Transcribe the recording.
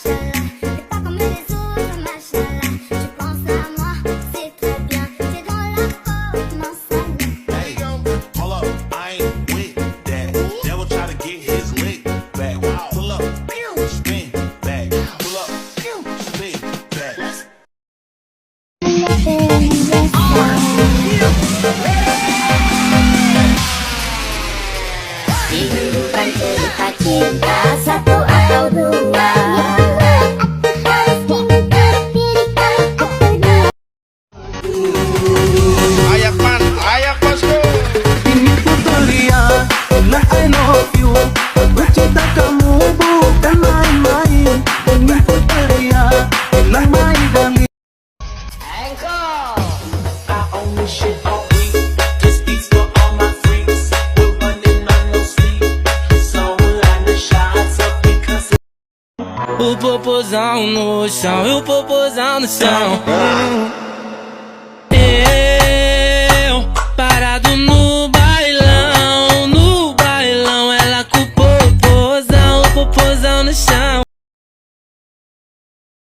machallah. T'es pas comme les autres, machallah. Tu penses à moi, c'est trop bien. T'es dans la peau, mon salut. Hey, hold up, I ain't with that. Devil try to get his lick back. Pull up, spin back. Pull up, spin back. Kehidupan cerita cinta satu atau dua. Ayak man, ayak bosku. Ini Putria, bila I love you. Aku cinta kamu bukan main-main. Ini Putria, bila my darling. I own this shit all week. This beats for all my freaks. We're running on no sleep. So line the shots up because O popozão no chão, e o popozão no chão.